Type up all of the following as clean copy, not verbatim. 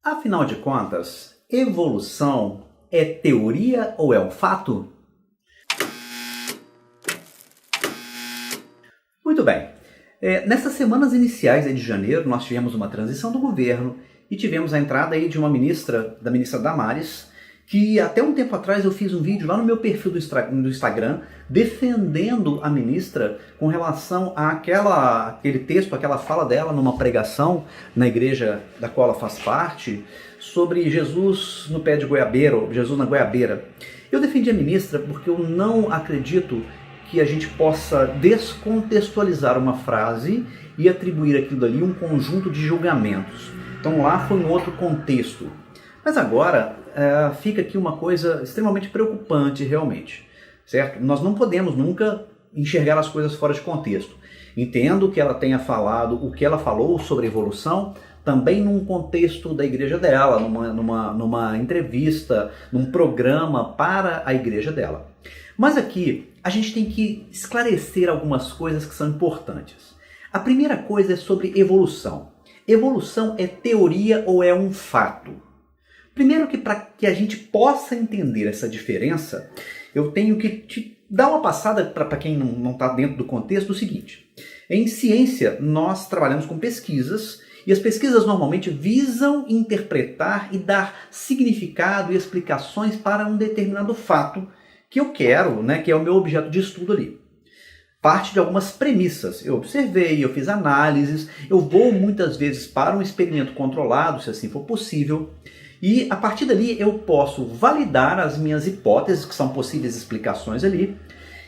Afinal de contas, evolução é teoria ou é um fato? Muito bem. Nessas semanas iniciais de janeiro, nós tivemos uma transição do governo e tivemos a entrada aí de uma ministra, da ministra Damares, que até um tempo atrás eu fiz um vídeo lá no meu perfil do Instagram defendendo a ministra com relação àquele texto, aquela fala dela numa pregação na igreja da qual ela faz parte, sobre Jesus no pé de goiabeira, ou Jesus na goiabeira. Eu defendi a ministra porque eu não acredito que a gente possa descontextualizar uma frase e atribuir aquilo ali um conjunto de julgamentos. Então lá foi um outro contexto. Mas agora fica aqui uma coisa extremamente preocupante realmente, certo? Nós não podemos nunca enxergar as coisas fora de contexto. Entendo que ela tenha falado o que ela falou sobre evolução, também num contexto da igreja dela, numa entrevista, num programa para a igreja dela. Mas aqui a gente tem que esclarecer algumas coisas que são importantes. A primeira coisa é sobre evolução. Evolução é teoria ou é um fato? Primeiro que para que a gente possa entender essa diferença, eu tenho que te dar uma passada para quem não está dentro do contexto do seguinte. Em ciência, nós trabalhamos com pesquisas e as pesquisas normalmente visam interpretar e dar significado e explicações para um determinado fato que eu quero, que é o meu objeto de estudo ali. Parte de algumas premissas. Eu observei, eu fiz análises, eu vou muitas vezes para um experimento controlado, se assim for possível, e a partir dali eu posso validar as minhas hipóteses, que são possíveis explicações ali,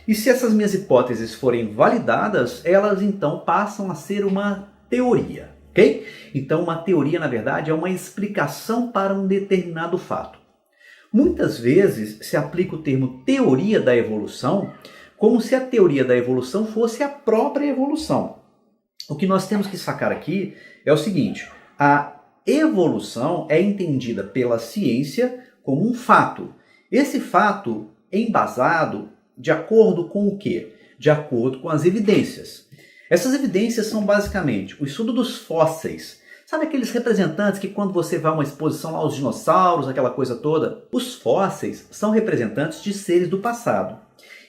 e se essas minhas hipóteses forem validadas, elas então passam a ser uma teoria, ok? Então uma teoria, na verdade, é uma explicação para um determinado fato. Muitas vezes se aplica o termo teoria da evolução como se a teoria da evolução fosse a própria evolução. O que nós temos que sacar aqui é o seguinte: a evolução é entendida pela ciência como um fato. Esse fato é embasado de acordo com o quê? De acordo com as evidências. Essas evidências são basicamente o estudo dos fósseis. Sabe aqueles representantes que quando você vai a uma exposição lá, os dinossauros, aquela coisa toda? Os fósseis são representantes de seres do passado.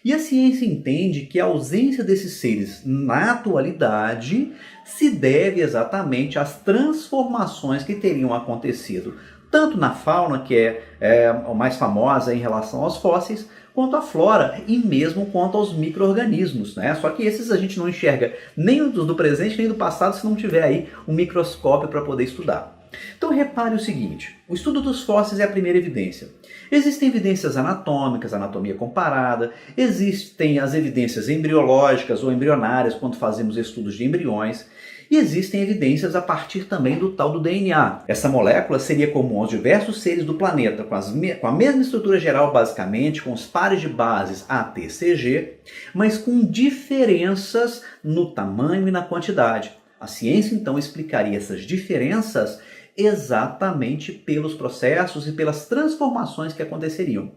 E a ciência entende que a ausência desses seres na atualidade se deve exatamente às transformações que teriam acontecido, tanto na fauna, que é a mais famosa em relação aos fósseis, quanto à flora e mesmo quanto aos micro-organismos, né? Só que esses a gente não enxerga nem os do presente nem do passado se não tiver aí um microscópio para poder estudar. Então repare o seguinte: o estudo dos fósseis é a primeira evidência. Existem evidências anatômicas, anatomia comparada, existem as evidências embriológicas ou embrionárias quando fazemos estudos de embriões, e existem evidências a partir também do tal do DNA. Essa molécula seria comum aos diversos seres do planeta, com a mesma estrutura geral basicamente, com os pares de bases ATCG, mas com diferenças no tamanho e na quantidade. A ciência então explicaria essas diferenças exatamente pelos processos e pelas transformações que aconteceriam.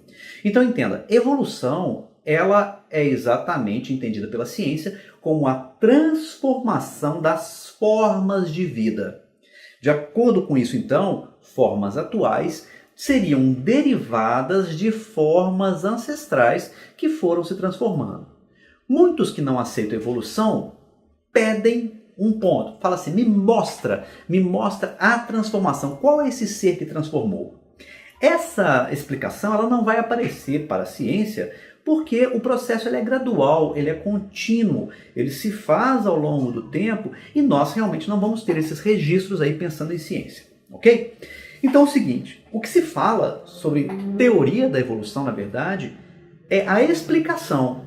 Então entenda, evolução ela é exatamente entendida pela ciência como a transformação das formas de vida. De acordo com isso então, formas atuais seriam derivadas de formas ancestrais que foram se transformando. Muitos que não aceitam a evolução pedem um ponto, fala assim: me mostra a transformação, qual é esse ser que transformou? Essa explicação ela não vai aparecer para a ciência porque o processo ele é gradual, ele é contínuo, ele se faz ao longo do tempo e nós realmente não vamos ter esses registros aí pensando em ciência, ok? Então é o seguinte, o que se fala sobre teoria da evolução, na verdade, é a explicação.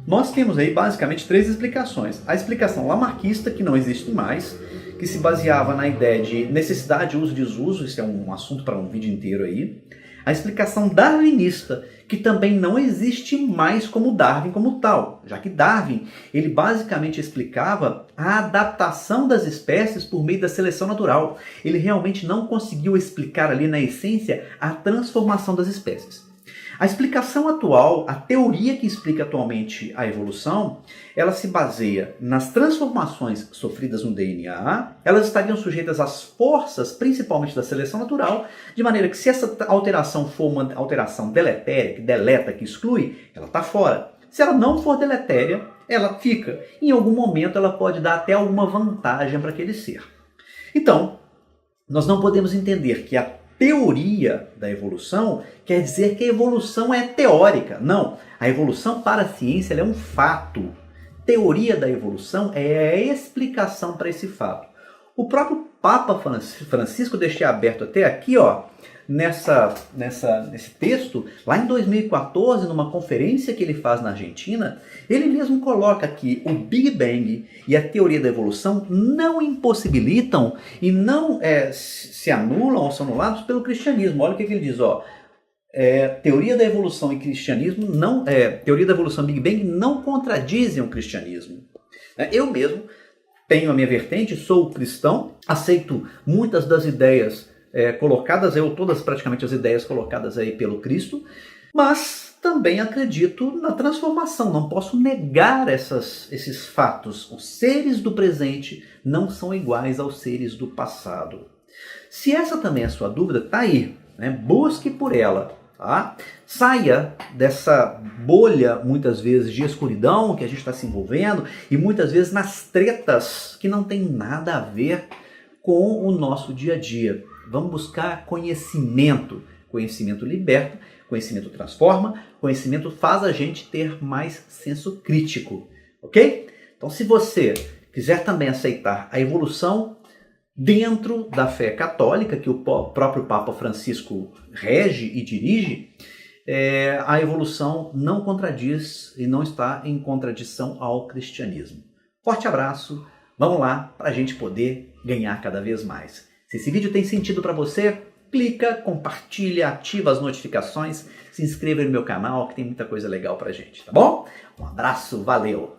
Nós temos aí basicamente três explicações. A explicação lamarquista, que não existe mais, que se baseava na ideia de necessidade, uso e desuso, isso é um assunto para um vídeo inteiro aí. A explicação darwinista, que também não existe mais como Darwin como tal, já que Darwin ele basicamente explicava a adaptação das espécies por meio da seleção natural. Ele realmente não conseguiu explicar ali na essência a transformação das espécies. A explicação atual, a teoria que explica atualmente a evolução, ela se baseia nas transformações sofridas no DNA, elas estariam sujeitas às forças, principalmente da seleção natural, de maneira que se essa alteração for uma alteração deletéria, que deleta, que exclui, ela está fora. Se ela não for deletéria, ela fica. Em algum momento ela pode dar até alguma vantagem para aquele ser. Então, nós não podemos entender que a teoria da evolução quer dizer que a evolução é teórica. Não, a evolução para a ciência ela é um fato. Teoria da evolução é a explicação para esse fato. O próprio Papa Francisco, deixei aberto até aqui, ó, nesse texto, lá em 2014, numa conferência que ele faz na Argentina, ele mesmo coloca que o Big Bang e a teoria da evolução não impossibilitam e não se anulam ou são anulados pelo cristianismo. Olha o que ele diz, ó. Teoria da evolução e cristianismo não, teoria da evolução e Big Bang não contradizem o cristianismo. Eu mesmo tenho a minha vertente, sou cristão, aceito muitas das ideias colocadas, todas praticamente as ideias colocadas aí pelo Cristo, mas também acredito na transformação, não posso negar esses fatos. Os seres do presente não são iguais aos seres do passado. Se essa também é a sua dúvida, tá aí, né? Busque por ela. Tá? Saia dessa bolha, muitas vezes, de escuridão que a gente está se envolvendo e muitas vezes nas tretas que não tem nada a ver com o nosso dia a dia. Vamos buscar conhecimento. Conhecimento liberta, conhecimento transforma, conhecimento faz a gente ter mais senso crítico. Ok? Então, se você quiser também aceitar a evolução dentro da fé católica, que o próprio Papa Francisco rege e dirige, a evolução não contradiz e não está em contradição ao cristianismo. Forte abraço, vamos lá para a gente poder ganhar cada vez mais. Se esse vídeo tem sentido para você, clica, compartilha, ativa as notificações, se inscreva no meu canal que tem muita coisa legal para a gente, tá bom? Um abraço, valeu!